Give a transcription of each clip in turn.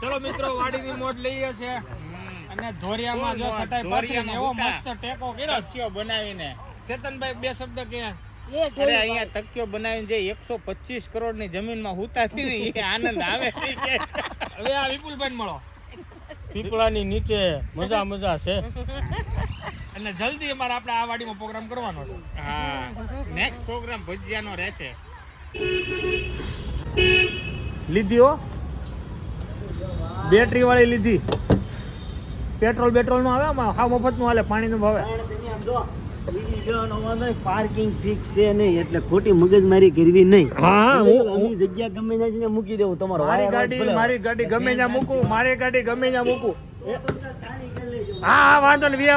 ચલો મિત્રો વાડીની મોજ લઈએ છે અને ધોરિયામાં જો સટાઈ પાથરીને એવો મસ્ત ટેકો કર્યો તકિયો બનાવીને. ચેતનભાઈ બે શબ્દ કે અરે અહીંયા તકિયો બનાવીને જે 125 કરોડની જમીનમાં હુતાતી ને એ આનંદ આવે છે. હવે આ વિપુલભાઈ મળો. પીપળાની નીચે મજા છે અને જલ્દી અમારે આપણે આ વાડીમાં પ્રોગ્રામ કરવાનો છે. હા, નેક્સ્ટ પ્રોગ્રામ ભજીયાનો રહેશે. લીધી હો, બેટરી વાળી લીધી. પેટ્રોલ નો આવે આમાં, હાવ મફત નું હાલે, પાણી નું ભાવે. પાર્કિંગ ફિક્સ છે નહીં એટલે ખોટી મગજમારી કરવી નહીં. હા, અમે જગ્યા ગમે ત્યાં મૂકી દેવું તમારો. મારી ગાડી ગમે ત્યાં મૂકું, મારી ગાડી ગમે ત્યાં મૂકું. હા વાંધો ને, વી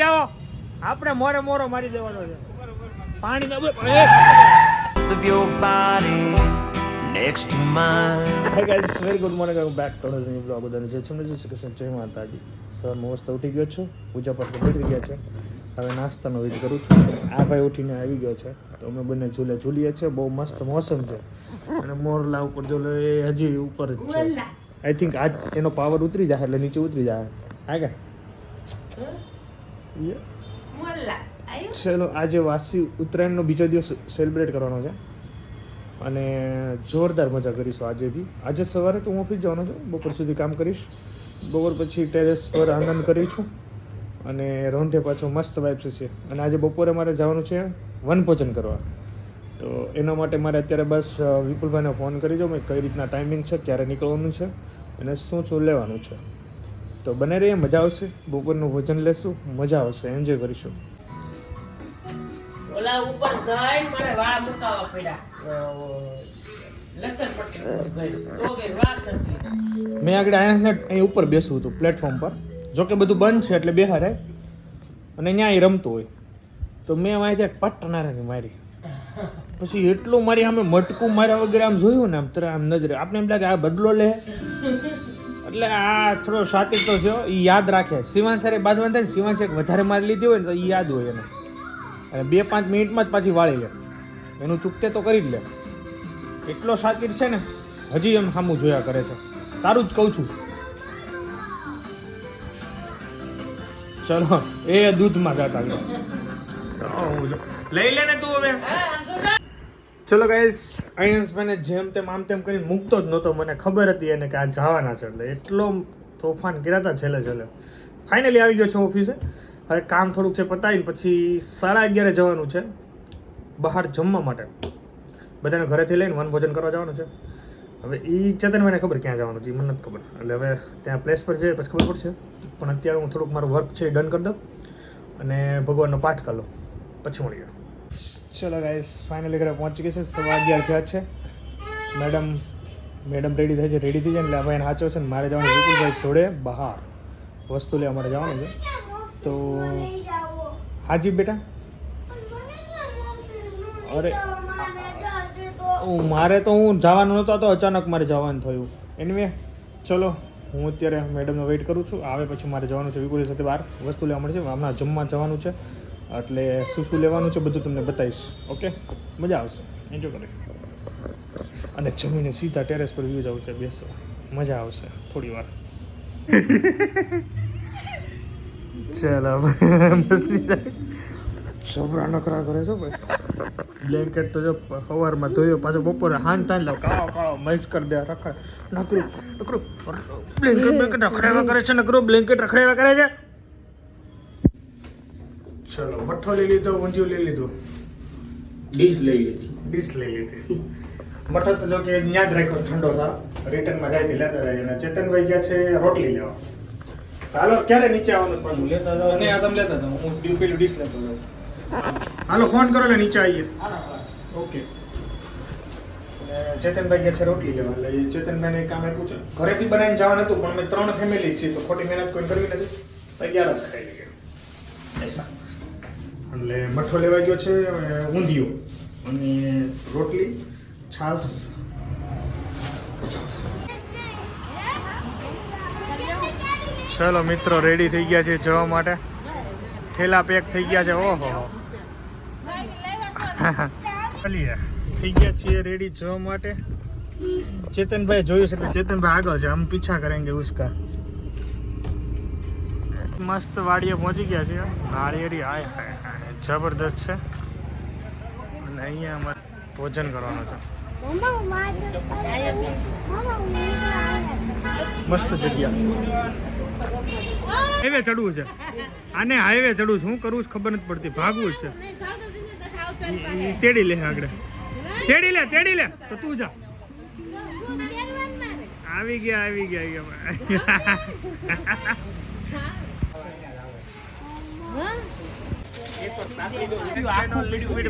આવો આપણે મોરો મારી દેવાનો છે. પાણી નો next to mine. Hey guys, very good morning. I'm back to another vlog. બધાને જય શ્રી કૃષ્ણ, જય માતાજી. સવારમાં મસ્ત ઉઠી ગયો છું, પૂજા પાઠ કરી ગયા છે. હવે નાસ્તાનો વેઇટ કરું છું. આ ભાઈ ઉઠીને આવી ગયો છે તો અમે બંને ઝૂલીએ છીએ. બહુ મસ્ત મોસમ છે અને મોરલા ઉપર ઝૂલે હજી ઉપર જ છે. આઈ થિંક આજ એનો પાવર ઉતરી જાય એટલે નીચે ઉતરી જાય. હા કે ચલો, આજે વાસી ઉત્તરાયણનો બીજો દિવસ સેલિબ્રેટ કરવાનો છે અને જોરદાર મજા કરીશું આજે બી. આજે સવારે તો હું ઓફિસ જવાનો છું, બપોર સુધી કામ કરીશ. બપોર પછી ટેરેસ પર આનંદ કરીશું અને રોંઢે પાછો મસ્ત વાઇબ્સ છે. અને આજે બપોરે મારે જવાનું છે વનભોજન કરવા. તો એના માટે મારે અત્યારે બસ વિપુલભાઈને ફોન કરી દઉં કઈ રીતના ટાઈમિંગ છે, ક્યારે નીકળવાનું છે અને શું લેવાનું છે. તો બને રહીએ, મજા આવશે. બપોરનું ભોજન લેશું, મજા આવશે, એન્જોય કરીશું. ઓલા ઉપર જઈને મારે વાળ મુકાવા પડ્યા. લસણ પટ્ટી ઉપર જઈને તો કે વાળ થતી. મેં આગળ અહીં ઉપર બેસવું હતું પ્લેટફોર્મ પર, જોકે બધું બંધ છે એટલે બેહારે અને ત્યાં રમતું હોય તો મેં વાંચે જાય પટનારાની મારી. પછી એટલું મારી સામે મટકું માર્યા વગેરે આમ જોયું ને, આમ તરત આમ નજરે આપણે એમ લાગે આ બદલો લે. એટલે આ થોડો સાતિક તો થયો, એ યાદ રાખે. શિવાંશરે બાંધવાનું થાય ને, શિવાંશ એક વધારે મારી લીધી હોય ને તો એ યાદ હોય એને, અને 2-5 મિનિટમાં જ પાછી વાળી લે. એનું ચૂકતે તો કરી જ લે. એટલો શાકીર છે ને, હજી એમ સામું જોયા કરે છે. તારું જ કહું છું. ચલો, એ દૂધમાં જાતા લઈ લે ને તું હવે. ચલો ગાઈસ, આયન્સભાઈને જેમ તેમ આમ તેમ કરીને મૂકતો જ નહોતો. મને ખબર હતી એને કે આ જવાના છે એટલે એટલો તોફાન કર્યા હતા. છેલ્લે ફાઇનલી આવી ગયો છું ઓફિસે. હવે કામ થોડુંક છે પતાવીને પછી 11:30 જવાનું છે બહાર જમવા માટે. બધાને ઘરેથી લઈને વનભોજન કરવા જવાનું છે. હવે એ ચેતનભાઈને ખબર ક્યાં જવાનું છે, મને નથી ખબર. એટલે હવે ત્યાં પ્લેસ પર જઈએ પછી ખબર પડશે. પણ અત્યારે હું થોડુંક મારું વર્ક છે એ ડન કરી દઉં અને ભગવાનનો પાઠ કરી લઉં, પછી મળીએ. ચલો ગાઈસ, ફાઇનલી ઘરે પહોંચી ગઈ છે. 11:15 થયા છે. મેડમ રેડી થઈ જાય એટલે આ ભાઈને સાચો છે ને મારે જવાનું વિપુલભાઈ છોડે બહાર વસ્તુ લેવા માટે જવાનું છે. તો હાજી બેટા, અરે મારે તો હું જવાનું નહોતો તો અચાનક મારે જવાનું થયું. એનવે ચલો, હું અત્યારે મેડમનો વેઇટ કરું છું. આવે પછી મારે જવાનું છે વિપુલ સાથે બહાર વસ્તુ લેવા મળશે. હમણાં જમવા જવાનું છે એટલે શું લેવાનું છે બધું તમને બતાવીશ. ઓકે, મજા આવશે, એન્જોય કરે. અને જમીને સીધા ટેરેસ પર વ્યૂ જવું છે, બેસો, મજા આવશે થોડી વાર. ચાલો મસ્તી છોકરા નખરા કરે છે ભાઈ. બ્લેન્કેટ તો જો સવારમાં ધોયો, પાછો બપોરે હાન તાન લાવ કાળો મેચ કરી દે. નકરું બ્લેન્કેટ રખડાવ્યા કરે છે, બ્લેન્કેટ રખડાવ્યા કરે છે. ચલો, મઠ્ઠો લઈ લીધો, ઊંધિયું લઈ લીધું, ડીશ લઈ લીધી. મઠ્ઠો તો જો કે ત્યાં જ રાખ્યો ઠંડો સારો, રિટર્નમાં જાય લેતા જાય. અને ચેતનભાઈ ગયા છે રોટલી લેવા. હાલો, ક્યારે નીચે આવવાનું પાછું લેતા જાવ? નહીં, આ તમે લેતા જાઓ, હું પેલું ડીશ લેતો જાઉં. હાલો, ફોન કરો ને નીચે આવીએ. ઓકે. ચેતનભાઈ ગયા છે રોટલી લેવા. એટલે ચેતનભાઈને કામ આપ્યું છે, ઘરેથી બનાવીને જવાનું હતું પણ અમે 3 ફેમિલી છીએ તો ખોટી મહેનત કોઈ કરવી નથી. તૈયાર જ ખાઈ લઈએ એસા. એટલે મઠ્ઠો લેવા ગયો છે, ઊંધિયું અને રોટલી, છાશ. ચલો મિત્રો, રેડી થઈ ગયા છે જવા માટે. ઠેલા પેક થઈ ગયા છે. ઓહો, થઈ ગયા છીએ રેડી જવા માટે. चेतन भाई જોયું છે કે चेतन भाई આગળ છે, हम पीछा करेंगे उसका। મસ્ત વાડીએ પહોંચી ગયા છે, નાળિયેરી હાય હાય હાય જબરદસ્ત છે, અને અહીંયા અમારે ભોજન કરવાનું છે। મસ્ત જગ્યા, હાઈવે ચડવું છે, આને હાઈવે ચડવું છે, શું કરવું છે ખબર નથી પડતી, ભાગવું છે, તેડી લે આગળ, તેડી લે તો તું જા, આવી ગયા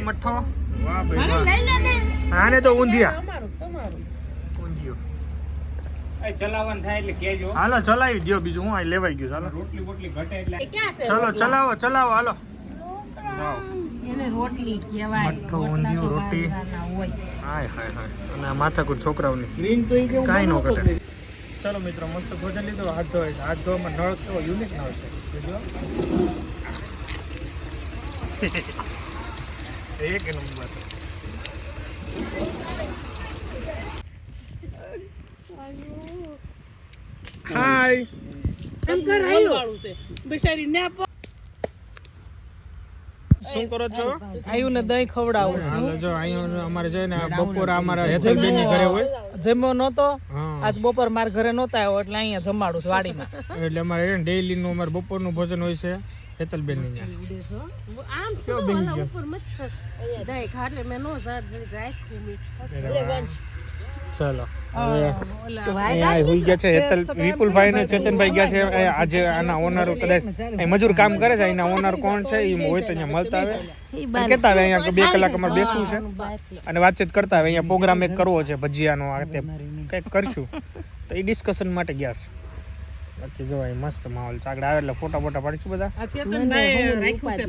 મઠ્ઠો, વાહ ભાઈ વાહ, આને તો ઊંધિયા, ચલાવવાનું થાય એટલે કેજો, હાલો ચલાવી દો, બીજું હું લેવાઈ ગયું, ચાલો રોટલી બોટલી ઘટે એટલે ચલો ચલાવો હાલો, એને રોટલી કહેવાય, મઠ્ઠો, ઊંધિયું, રોટી, હાય હાય હાય, અને આ માથાકૂટ છોકરાઓની ગ્રીન તો ઈ કેવું કાંઈ ન ઘટે। ચાલો મિત્રો, મસ્ત ભોજન લીધું, હાથ ધોવાય છે, હાથ ધોવામાં નળ કેવો યુનિક નળ છે, એક નંબર। હાય શું કરો છો? આયુ ને દહીં ખવડાવું છું। હાલો જો અહીંયા અમારે છે ને બપોર અમારા હેતલબેન ની ઘરે હોય, જમ્યો નતો, હા આજ બપોર મારા ઘરે નહોતા આવ્યો એટલે અહીંયા જમાડું છું વાડીમાં। એટલે અમારે ડેઈલી નું અમારે બપોરનું ભોજન હોય છે હેતલબેન ની ત્યાં। કેવો બેસી ગયો? ચાલો હવે અહીંયા હોઈ ગયા છે હેતલ, વિપુલભાઈ ને ચેતનભાઈ ગયા છે આજે, આના ઓનર કદાચ અહીં મજૂર કામ કરે છે, અહીંના ઓનર કોણ છે એ હોય તો અહીંયા મળતા આવે, કહેતા આવે અહીંયા 2 કલાક અમારે બેસવું છે અને વાતચીત કરતા આવે, અહીંયા પ્રોગ્રામ એક કરવો છે ભજીયાનો, આ તે કંઈક કરશું તો એ ડિસ્કશન માટે ગયા છે। બાકી જો અહીં મસ્ત માહોલ છે, આગળ આવે એટલે ફોટા પાડીશું બધા। આ ચેતનભાઈ રાખ્યું છે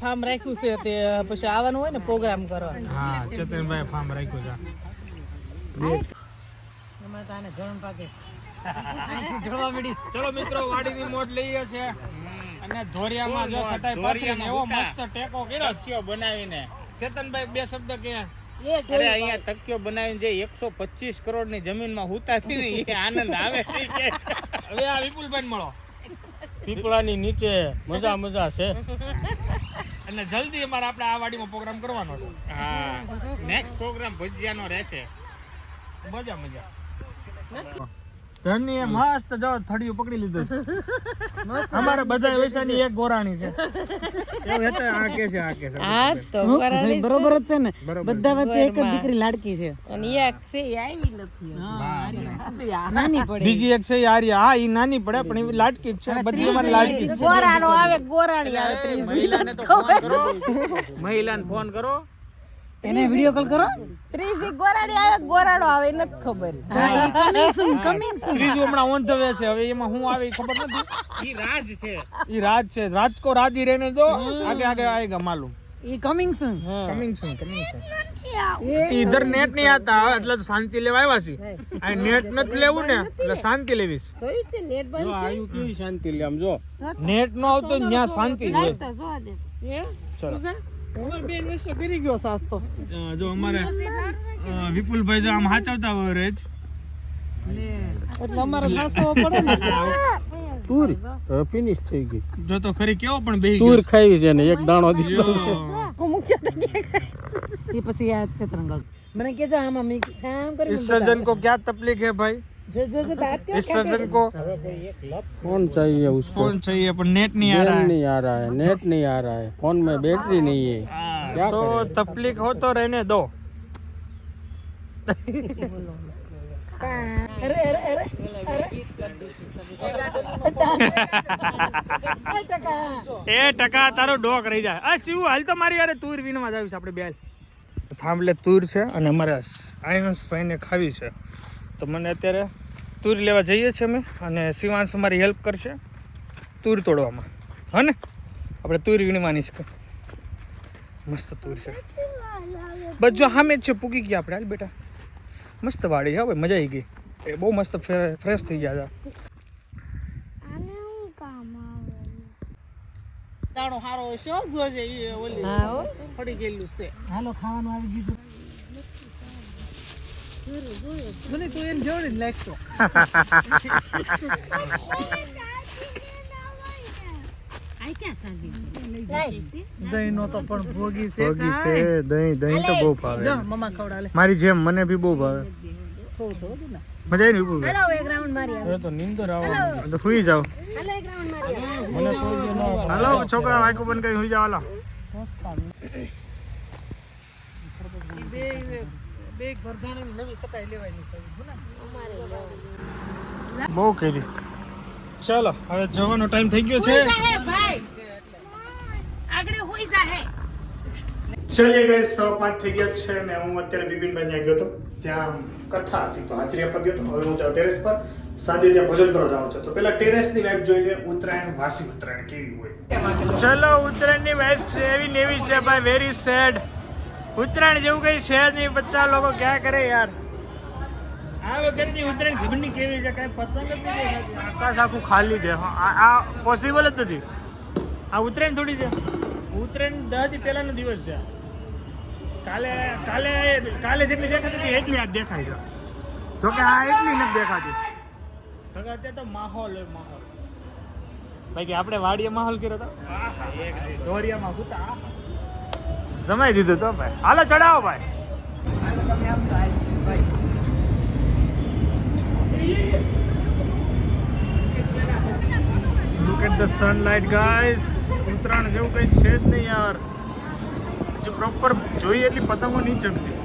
ફાર્મ રાખ્યું છે, તે પછી આવવાનું હોય ને પ્રોગ્રામ કરવા। હા ચેતનભાઈ ફાર્મ રાખ્યું છે। એમાં તો આને ઘણ પાકે ઢળવા મળી। ચલો મિત્રો, વાડીની મોજ લઈએ છે, અને ધોરિયામાં જો સટાઈ પાથરીને એવો મસ્ત ટેકો કર્યો તકિયો બનાવીને, ચેતનભાઈ 2 શબ્દ કે અરે અહીંયા તકિયો બનાવીને જે 125 કરોડની જમીનમાં હુતાતી ને એ આનંદ આવે છે કે હવે આ વિપુલભાઈ મળો, પીપળાની નીચે મજા છે, અને જલ્દી અમારે આપણે આ વાડીમાં પ્રોગ્રામ કરવાનો છે। હા, નેક્સ્ટ પ્રોગ્રામ ભજીયાનો રહેશે, મજા ધન્ય મસ્ત જો થડિયું પકડી લીધું છે, અમારે બધા વૈસાની એક ગોરાણી છે, એવું એટલે આ કે છે બરોબર જ છે ને, બરોબર બધા વચ્ચે એક જ દીકરી લાડકી છે, અને એક છે એ આવી નથી, નાની પડે, બીજી એક છે આર્યા, હા ઈ નાની પડે પણ એ લાડકી જ છે, બધી અમારી લાડકી જ છે। ગોરાનો આવે ગોરાણી આવે, મહિલાને તો ફોન કરો, મહિલાને ફોન કરો, એને વિડિયો કોલ કરો, ત્રીજી ગોરાણી આવે ગોરાણો આવે એ નથી ખબર, કમિંગ ત્રીજું હમણાં ઓન ધ વે છે, હવે એમાં હું આવે ખબર નથી, ઈ રાજ છે, ઈ રાજ છે, રાજ કો રાજ ही रहने दो, आगे आएगा मालूम, એ કમિંગ સૂન कमिंग सून इधर नेट नहीं आता એટલે તો શાંતિ લેવા આવ્યા છે, આ નેટ નથી લેવું ને એટલે શાંતિ લેવી છે, જો આયુ કેવી શાંતિ લે આમ જો, નેટ નો આવતો ત્યાં શાંતિ છે। ચલો બેન વિશે કરી ગયો સાસ્તો, જો અમારે વિપુલભાઈ જો આમ હાચવતા હોય રેજ, એટલે અમારે થાસો પડે ને, તુર ફિનિશ થઈ ગઈ, જો તો ખરી કેવો પણ બેહી તુર ખાઈ છે ને એક દાણો દીધો, એ પછી આ ચતરંગલ મને કે આમાં મિક્સ આમ કરી इस सज्जन को क्या तकलीफ है भाई, इस सज्जन को फोन चाहिए उसको, फोन चाहिए पर नेट नहीं आ रहा है, नहीं आ रहा है, नेट नहीं आ रहा है, फोन में बैटरी नहीं है, क्या तो तकलीफ हो तो रहने दो। અરે અરે અરે એ ટકા તારો ડોક રહી જાય। આ શિવ હાલ તો મારી યાર તુર વીણવા જાવી છે આપણે બે, થાંભલે તુર છે અને અમારે આયંસ ભાઈને ખાવી છે, તો મને અત્યારે તુર લેવા જઈએ છીએ અમે, અને શિવાંશ અમારી હેલ્પ કરશે તુર તોડવામાં, હા ને આપણે તુર વીણવાની છે, મસ્ત તુર છે બસ જો સામે જ છે, પૂગી ગયા આપણે, હાલ બેટા મસ્ત વાડી છે, હવે મજા આવી ગઈ, એ બહુ મસ્ત ફ્રેશ થઈ ગયા હતા। દાણો હારો છે જોજે, ઈ ઓલી પડી ગયેલું છે, હાલો ખાવાનું આવી ગયું, મને તું એને જોડીને લાગતો દહીં નો તો પણ ભોગી છે ભોગી છે દહીં તો બહુ ભાવે જો મમ્મા ખવડાવે મારી જેમ મને બી બહુ ભાવે થોડું થોડું ને મજા આવી ને ઉભું હાલો એક રાઉન્ડ મારી હવે તો નીંદર આવવા તો સુઈ જાવ હાલો એક રાઉન્ડ મારી મને હાલો છોકરા વાયકો બંધ કરી સુઈ જાવ હાલો બે ગરદણી નવી સકાઈ લેવાની છે બહુ કરી ચાલો હવે જવાનો ટાઈમ થઈ ગયો છે આગળ હોઈ જાહે ચલીએ ગઈ 5:30 થઈ ગયા છે ને હું અત્યારે બિપિનભાઈ ત્યાં ગયો હતો ત્યાં કથા હતી તો હાજરી આપવા ગયો હતો હવે હું ત્યાં ટેરેસ પર સાંજે ત્યાં ભોજન કરવા જાઉં છું તો પેલા ટેરેસની વાઇફ જોઈ લે ઉત્તરાયણ વાસી ઉત્તરાયણ કેવી હોય ચલો ઉત્તરાયણની વાઇફ છે એવી નેવી છે ભાઈ વેરી સેડ ઉત્તરાયણ જેવું કઈ છે જ નહીં બચ્ચા લોકો ક્યાં કરે યાર આ વખતની ઉત્તરાયણ ખબર નહીં કેવી છે કાંઈ પતંગ જ નથી દેખાતી આકાશ આખું ખાલી છે આ પોસિબલ જ નથી આ ઉત્તરાયણ થોડી છે ઉત્તરાયણ 10 દી પહેલાનો દિવસ છે કાલે કાલે કાલે જેટલી દેખાતી હતી એટલી આજ દેખાય છે જોકે આ એટલી નથી દેખાતી અત્યારે તો માહોલ હોય માહોલ બાકી આપણે વાડીએ માહોલ કર્યો હતો ધોરિયામાં ભૂતા જમાઈ દીધું તો ભાઈ હાલો ચડાવો ભાઈ look at the sunlight guys Uttarayan જેવું કંઈ છે જ નહીં યાર જો પ્રોપર જોઈએ એટલી પતંગો નહીં ચડતી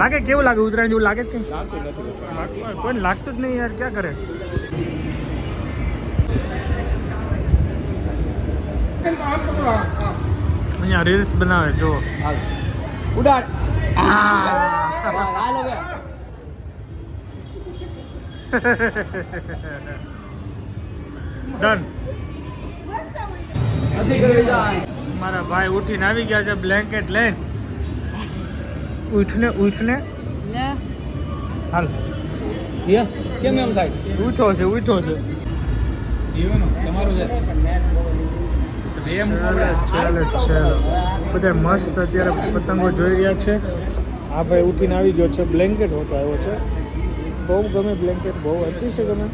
લાગે કેવું લાગે ઉત્તરાયણ જેવું લાગે જ કંઈ કોઈ લાગતું જ નહીં યાર ક્યાં કરે અહીંયા રીલ્સ બનાવે જો ઉડાડ ડન મારા ભાઈ ઉઠીને આવી ગયા છે બ્લેન્કેટ લઈને ઉઠને લે હાલ કેમ એમ થાય ઉઠો છે ચાલો બધા મસ્ત અત્યારે પતંગો જોઈ રહ્યા છે આ ભાઈ ઉઠીને આવી ગયો છે બ્લેન્કેટ હોતો આવ્યો છે બહુ ગમે બ્લેન્કેટ બહુ અતિશય ગમે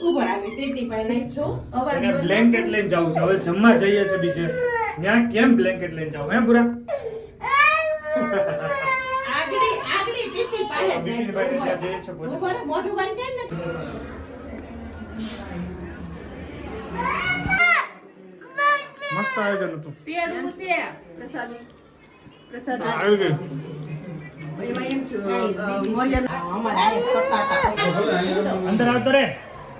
ઉપર આવી ટેટી પાઈ નાખજો અવાજ એને બ્લેન્કેટ લઈને જાવું છે હવે જમવા જઈએ છે બીજે ત્યાં કેમ બ્લેન્કેટ લઈને જાવ હે પૂરા આગળી ટેટી પાઈ બિપિનભાઈ ત્યાં જઈએ છે ભોજન ઉપર મોઢું બંધ કર ને મસ્ત આયોજન હતું તેડું છે પ્રસાદી આવી ગયું અમારે આયસ કરતા હતા અંદર આવતો રે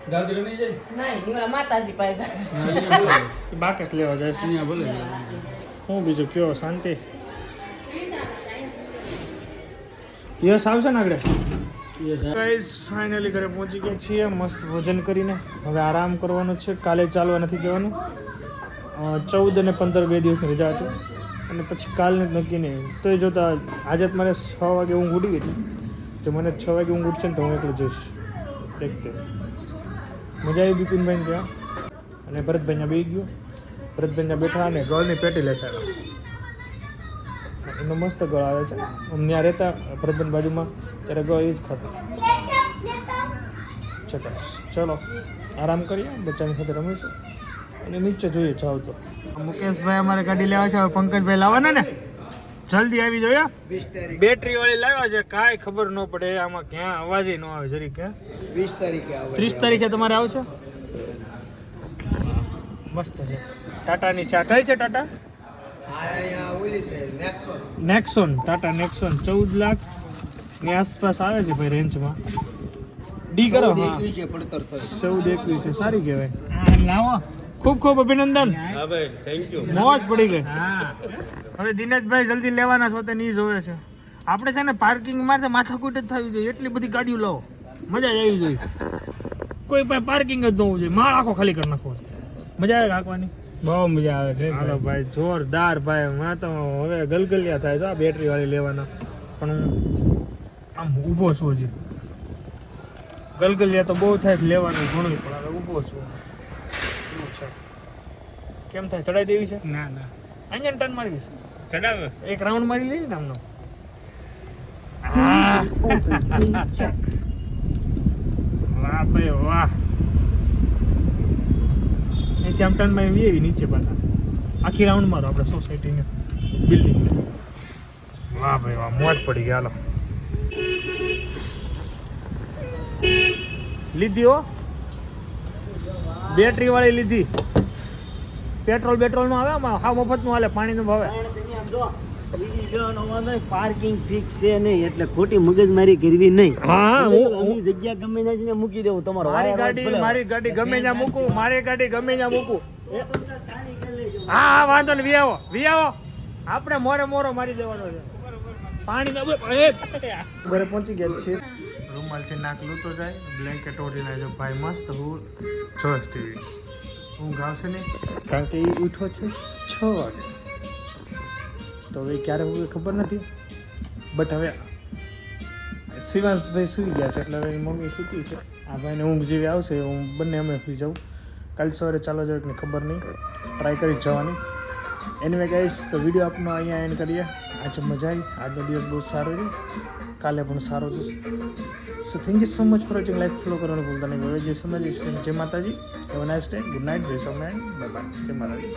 નહીં માતાજી પાસે બાકસ લેવા જાય છે હું બીજું કયો શાંતિ યસ આવશે ને આગળ ગાઈસ ફાઇનલી ઘરે પહોંચી ગયા છીએ મસ્ત ભોજન કરીને હવે આરામ કરવાનો છે કાલે ચાલવા નથી જવાનું 14 અને 15 બે દિવસની રજા હતી અને પછી કાલને જ નક્કી નહીં તો એ જોતા આજે મારે 6 વાગે ઊંઘ ઉડી ગઈ હતી જો મને 6 વાગે ઊંઘ ઉઠશે ને તો હું એકલો જઈશ દેખતે મજા આવી બિપિનભાઈને ત્યાં અને ભરતભાઈના બે ગયો ભરતભાઈના બેઠા અને ગળની પેટી લેતા એનો મસ્ત ગળ આવે છે અમને ત્યાં રહેતા ભરતભાઈ બાજુમાં ત્યારે ગળ એ જ ખાતું ચકાસ ચલો આરામ કરીએ બચ્ચાની સાથે રમીશું અને નીચે જોઈએ જાવ તો મુકેશભાઈ અમારે ગાડી લેવા છે હવે પંકજભાઈ લાવવાના ને જલ્દી આવી જોઈએ બેટરી વાળી લાવ્યા છે કાંઈ ખબર ન પડે આમાં ક્યાં અવાજ ન આવે જરી ક્યાં 20 તારીખે આવે 30 તારીખે તમારે આવશે મસ્ત છે ટાટાની ચા કઈ છે ટાટા નેક્સોન ટાટા નેક્સોન 14 લાખ ની આસપાસ આવે છે ભાઈ રેન્જમાં ડી કરો હા 14-21 છે સારી કહેવાય લાવો ખૂબ ખૂબ અભિનંદન હા ભાઈ થેન્ક યુ મોજ પડી ગઈ હવે દિનેશભાઈ જલ્દી લેવાના છો તે નહીં જોવે છે આપણે છે ને પાર્કિંગમાં છે માથાકૂટ જ થવી જોઈએ એટલી બધી ગાડીઓ લાવો મજા જ આવી જોઈએ કોઈ પાસે પાર્કિંગ જ ન હોવું જોઈએ માળ આખો ખાલી કરી નાખવો મજા આવે રાખવાની બહુ મજા આવે છે હાલો ભાઈ જોરદાર ભાઈ માં તો હવે ગલગલિયા થાય છે આ બેટરી વાળી લેવાના પણ હું આમ ઊભો છું હજી ગલગલિયા તો બહુ થાય લેવાનું ઘણું પણ હવે ઊભો છું કેમ થાય ચડાઈ દેવી છે? ના ના અહીંયા ટર્ન મારી છે. ચડાવે એક રાઉન્ડ મારી લઈએ ને આમનો. વાહ ભાઈ વાહ. અહીંથી આમ ટર્ન મારી એવી નીચે પાછા આખી રાઉન્ડ મારો આપણે સોસાયટીને બિલ્ડિંગને. વાહ ભાઈ વાહ, મોજ પડી ગયા. હાલો લીધી હો, બેટરી વાળી લીધી. પેટ્રોલ નો આવે આમાં, હા મફતનું હાલે, પાણીનું ભાવે. પાર્કિંગ ફિક્સ છે નહીં એટલે ખોટી મગજમારી કરવી નહીં. હા, અમે જગ્યા ગમે ત્યાં મૂકી દેવું તમારો મારી ગાડી ગમે ત્યાં મૂકું, મારી ગાડી ગમે ત્યાં મૂકું. હા વાંધો ને, વી આવો આપણે મોરો મારી દેવાનો છે. પાણી ઘરે પહોંચી ગયા છીએ. રૂમાલથી નાક લૂતો જાય, બ્લેન્કેટ ઓઢીને જો ભાઈ મસ્ત હું જોશ ટીવી. ઊંઘ આવશે નહીં કારણ કે એ ઉઠો છે 6 વાગે. તો હવે ક્યારે હું ખબર નથી, બટ હવે શિવાંશભાઈ સૂઈ ગયા છે એટલે હવે એની મમ્મી સૂતી છે. આ ભાઈને ઊંઘ જેવી આવશે, હું બંને અમે સુઈ જાઉં. કાલ સવારે ચાલો જાવ કે ખબર નહીં, ટ્રાય કરી જવાની. એનીવે ગાઈસ, તો વિડીયો આપનો અહીંયા એન્ડ કરીએ. આજે મજા આવી, આજનો દિવસ બહુ સારો રહ્યો, કાલે પણ સારો જશે. So thank you so much for watching. Like follow કરવાનું ભૂલતા નહીં. હવે જે સમજીશ જય માતાજી, have a nice day, good night, જય સોમનારાયણ, બાય બાય, જય માતાજી.